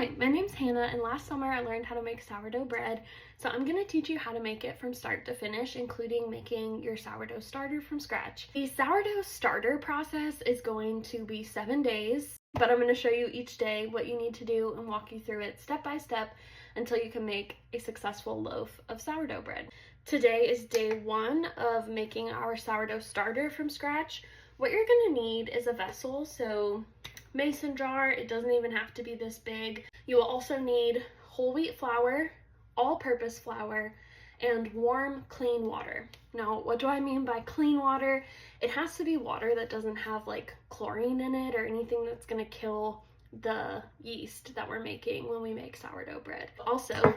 Hi, my name's Hannah, and last summer I learned how to make sourdough bread, so I'm going to teach you how to make it from start to finish, including making your sourdough starter from scratch. The sourdough starter process is going to be 7 days, but I'm going to show you each day what you need to do and walk you through it step by step until you can make a successful loaf of sourdough bread. Today is day 1 of making our sourdough starter from scratch. What you're going to need is a vessel, so mason jar, it doesn't even have to be this big. You will also need whole wheat flour, all-purpose flour, and warm, clean water. Now, what do I mean by clean water? It has to be water that doesn't have like chlorine in it or anything that's gonna kill the yeast that we're making when we make sourdough bread. Also,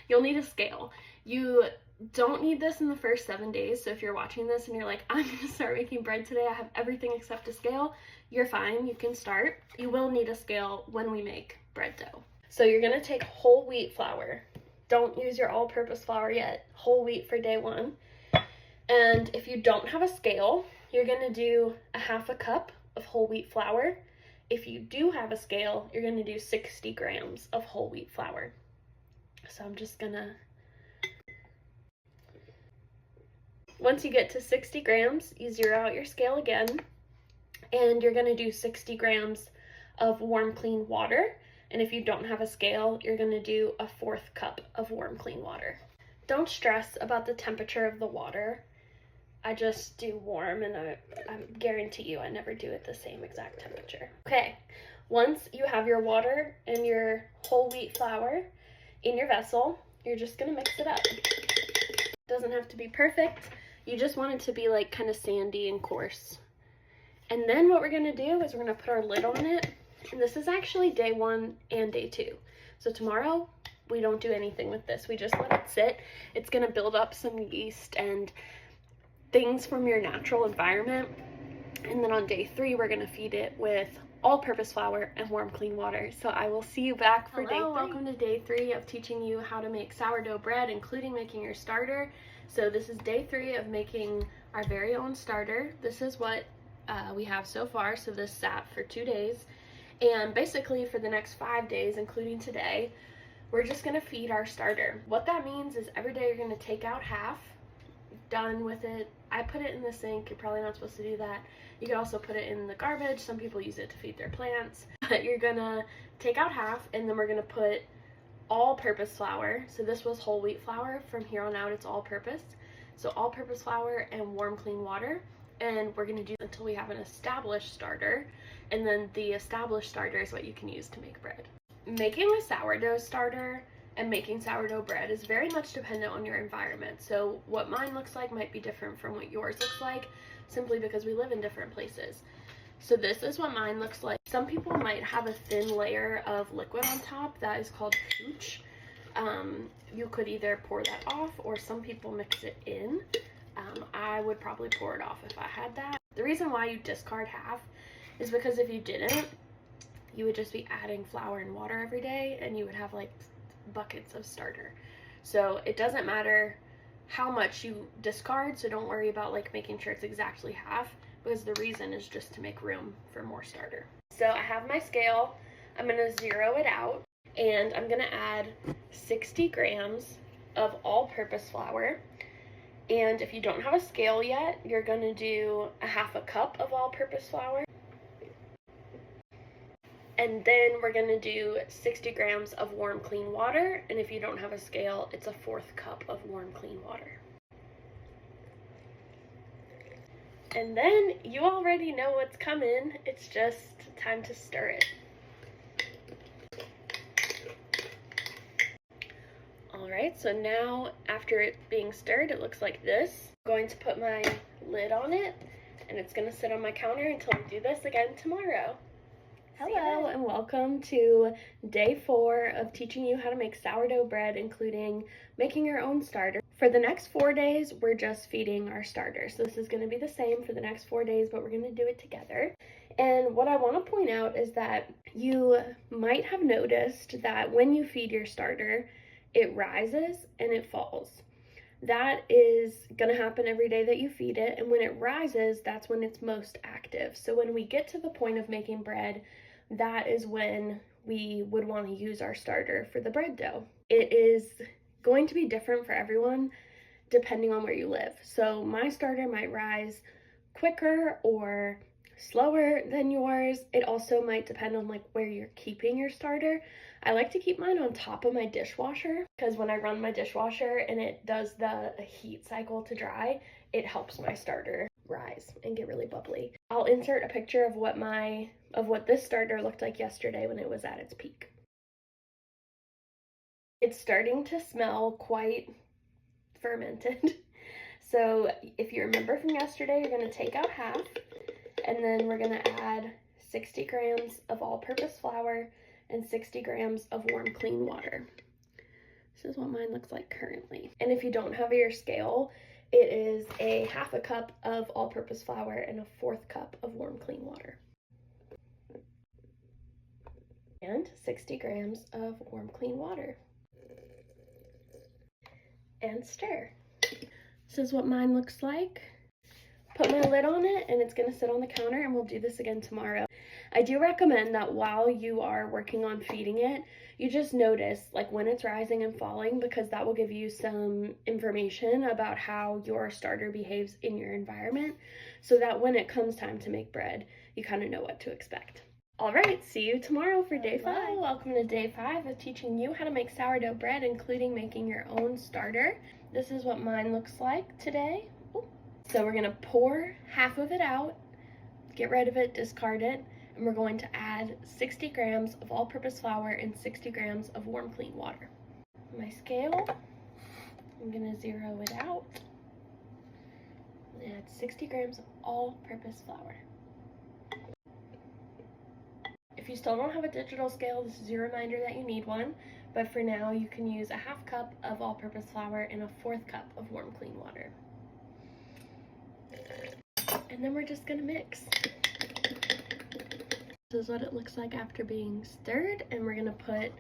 you'll need a scale. You don't need this in the first 7 days, so if you're watching this and you're like, I'm gonna start making bread today, I have everything except a scale, you're fine, you can start. You will need a scale when we make bread dough. So you're gonna take whole wheat flour. Don't use your all-purpose flour yet. Whole wheat for day 1. And if you don't have a scale, you're gonna do a half a cup of whole wheat flour. If you do have a scale, you're gonna do 60 grams of whole wheat flour. So I'm just gonna... Once you get to 60 grams, you zero out your scale again, and you're gonna do 60 grams of warm, clean water. And if you don't have a scale, you're gonna do a 1/4 cup of warm, clean water. Don't stress about the temperature of the water. I just do warm, and I guarantee you I never do it the same exact temperature. Okay, once you have your water and your whole wheat flour in your vessel, you're just gonna mix it up. It doesn't have to be perfect. You just want it to be like kind of sandy and coarse. And then what we're gonna do is we're gonna put our lid on it. And this is actually day 1 and day 2. So tomorrow, we don't do anything with this. We just let it sit. It's gonna build up some yeast and things from your natural environment. And then on day 3, we're gonna feed it with all-purpose flour and warm, clean water. So I will see you back for day 3. Welcome to day 3 of teaching you how to make sourdough bread, including making your starter. So this is day 3 of making our very own starter. This is what we have so far. So this sat for 2 days. And basically for the next 5 days, including today, we're just gonna feed our starter. What that means is every day you're gonna take out half, done with it. I put it in the sink, you're probably not supposed to do that. You can also put it in the garbage. Some people use it to feed their plants. But you're gonna take out half, and then we're gonna put all-purpose flour. So this was whole wheat flour. From here on out, it's all-purpose. So all-purpose flour and warm, clean water. And we're gonna do until we have an established starter. And then the established starter is what you can use to make bread. Making a sourdough starter and making sourdough bread is very much dependent on your environment. So what mine looks like might be different from what yours looks like, simply because we live in different places. So this is what mine looks like. Some people might have a thin layer of liquid on top that is called hooch. You could either pour that off, or some people mix it in. I would probably pour it off if I had that. The reason why you discard half is because if you didn't, you would just be adding flour and water every day, and you would have like buckets of starter. So it doesn't matter how much you discard, so don't worry about like making sure it's exactly half, because the reason is just to make room for more starter. So I have my scale. I'm gonna zero it out, and I'm gonna add 60 grams of all-purpose flour. And if you don't have a scale yet, you're gonna do a half a cup of all-purpose flour. And then we're gonna do 60 grams of warm, clean water. And if you don't have a scale, it's a 1/4 cup of warm, clean water. And then you already know what's coming. It's just time to stir it. Alright, so now after it being stirred, it looks like this. I'm going to put my lid on it, and it's gonna sit on my counter until we do this again tomorrow. Hello, and welcome to day 4 of teaching you how to make sourdough bread, including making your own starter. For the next 4 days, we're just feeding our starter. So this is gonna be the same for the next 4 days, but we're gonna do it together. And what I wanna point out is that you might have noticed that when you feed your starter, it rises and it falls. That is going to happen every day that you feed it, and when it rises, that's when it's most active. So when we get to the point of making bread, that is when we would want to use our starter for the bread dough. It is going to be different for everyone depending on where you live. So my starter might rise quicker or slower than yours. It also might depend on like where you're keeping your starter. I like to keep mine on top of my dishwasher because when I run my dishwasher and it does the heat cycle to dry, it helps my starter rise and get really bubbly. I'll insert a picture of what this starter looked like yesterday when it was at its peak. It's starting to smell quite fermented. So if you remember from yesterday, you're going to take out half, and then we're going to add 60 grams of all-purpose flour and 60 grams of warm, clean water. This is what mine looks like currently. And if you don't have your scale, it is a half a cup of all-purpose flour and a 1/4 cup of warm, clean water. And 60 grams of warm, clean water. And stir. This is what mine looks like. Put my lid on it and it's going to sit on the counter, and we'll do this again tomorrow. I do recommend that while you are working on feeding it, you just notice like when it's rising and falling, because that will give you some information about how your starter behaves in your environment, so that when it comes time to make bread, you kind of know what to expect. All right, see you tomorrow for day 5. Welcome to day 5 of teaching you how to make sourdough bread, including making your own starter. This is what mine looks like today. Ooh. So we're gonna pour half of it out, get rid of it, discard it, and we're going to add 60 grams of all-purpose flour and 60 grams of warm, clean water. My scale, I'm gonna zero it out. Add 60 grams of all-purpose flour. If you still don't have a digital scale, this is your reminder that you need one, but for now you can use a 1/2 cup of all-purpose flour and a 1/4 cup of warm, clean water. And then we're just gonna mix. This is what it looks like after being stirred, and we're gonna put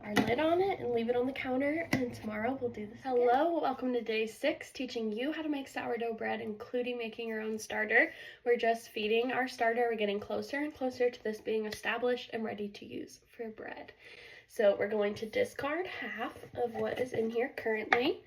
our lid on it and leave it on the counter, and tomorrow we'll do this again. Hello, welcome to day 6, teaching you how to make sourdough bread, including making your own starter. We're just feeding our starter. We're getting closer and closer to this being established and ready to use for bread. So we're going to discard half of what is in here currently.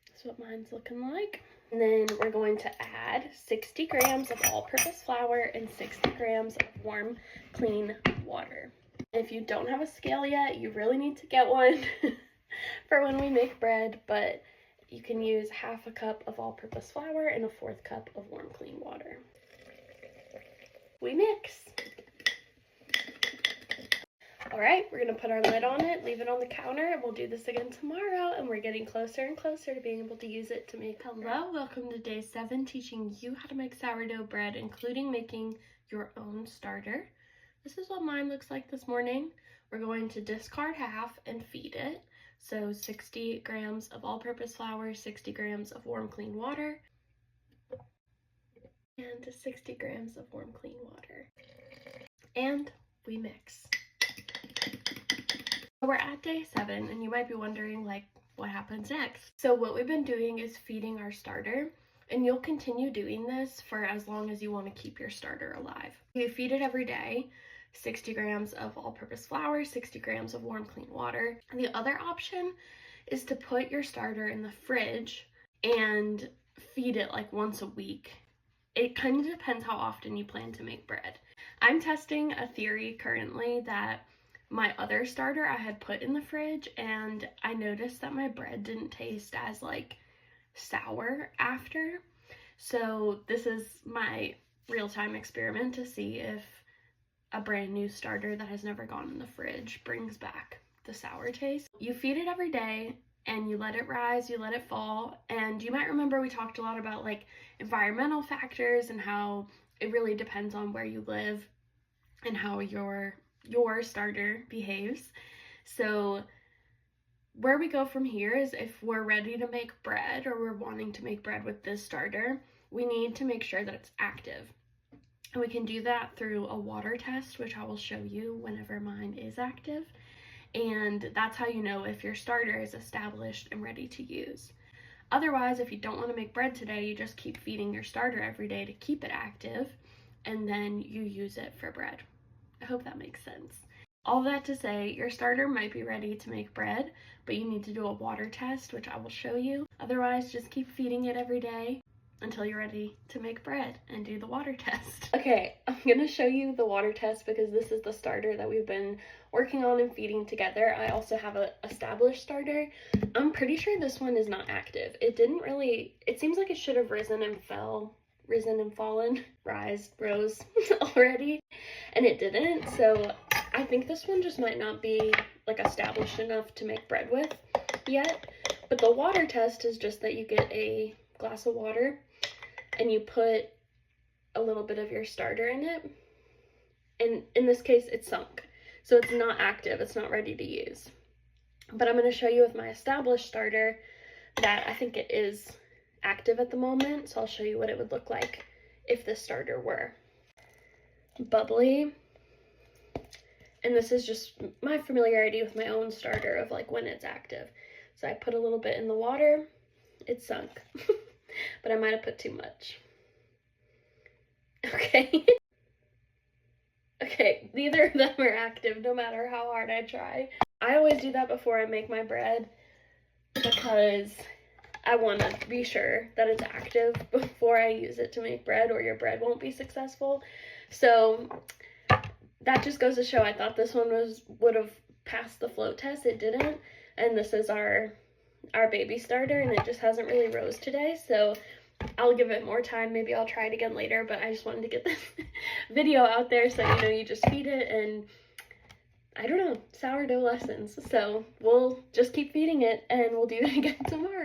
That's what mine's looking like. And then we're going to add 60 grams of all-purpose flour and 60 grams of warm, clean water. If you don't have a scale yet, you really need to get one for when we make bread, but you can use 1/2 cup of all-purpose flour and a 1/4 cup of warm, clean water. We mix. All right, we're gonna put our lid on it, leave it on the counter, and we'll do this again tomorrow, and we're getting closer and closer to being able to use it to make. Hello, welcome to day 7, teaching you how to make sourdough bread, including making your own starter. This is what mine looks like this morning. We're going to discard half and feed it. So 60 grams of all-purpose flour, 60 grams of warm, clean water, and 60 grams of warm, clean water. And we mix. So we're at day 7, and you might be wondering, like, what happens next? So what we've been doing is feeding our starter, and you'll continue doing this for as long as you want to keep your starter alive. You feed it every day. 60 grams of all-purpose flour, 60 grams of warm, clean water. And the other option is to put your starter in the fridge and feed it like once a week. It kind of depends how often you plan to make bread. I'm testing a theory currently that my other starter I had put in the fridge, and I noticed that my bread didn't taste as like sour after. So this is my real-time experiment to see if a brand new starter that has never gone in the fridge brings back the sour taste. You feed it every day and you let it rise, you let it fall, and you might remember we talked a lot about like environmental factors and how it really depends on where you live and how your starter behaves. So where we go from here is if we're ready to make bread or we're wanting to make bread with this starter, we need to make sure that it's active. And we can do that through a water test, which I will show you whenever mine is active. And that's how you know if your starter is established and ready to use. Otherwise, if you don't want to make bread today, you just keep feeding your starter every day to keep it active, and then you use it for bread. I hope that makes sense. All that to say, your starter might be ready to make bread, but you need to do a water test, which I will show you. Otherwise, just keep feeding it every day until you're ready to make bread and do the water test. Okay, I'm gonna show you the water test because this is the starter that we've been working on and feeding together. I also have an established starter. I'm pretty sure this one is not active. It seems like it should have risen and fallen, rose already, and it didn't. So I think this one just might not be like established enough to make bread with yet. But the water test is just that you get a glass of water and you put a little bit of your starter in it. And in this case, it's sunk. So it's not active, it's not ready to use. But I'm gonna show you with my established starter that I think it is active at the moment. So I'll show you what it would look like if the starter were bubbly. And this is just my familiarity with my own starter of like when it's active. So I put a little bit in the water, it's sunk, but I might have put too much. Okay. Okay, neither of them are active no matter how hard I try. I always do that before I make my bread because I want to be sure that it's active before I use it to make bread, or your bread won't be successful. So that just goes to show I thought this one would have passed the float test. It didn't. And this is our baby starter, and it just hasn't really rose today. So I'll give it more time. Maybe I'll try it again later, but I just wanted to get this video out there so you know you just feed it, and I don't know, sourdough lessons. So we'll just keep feeding it and we'll do it again tomorrow.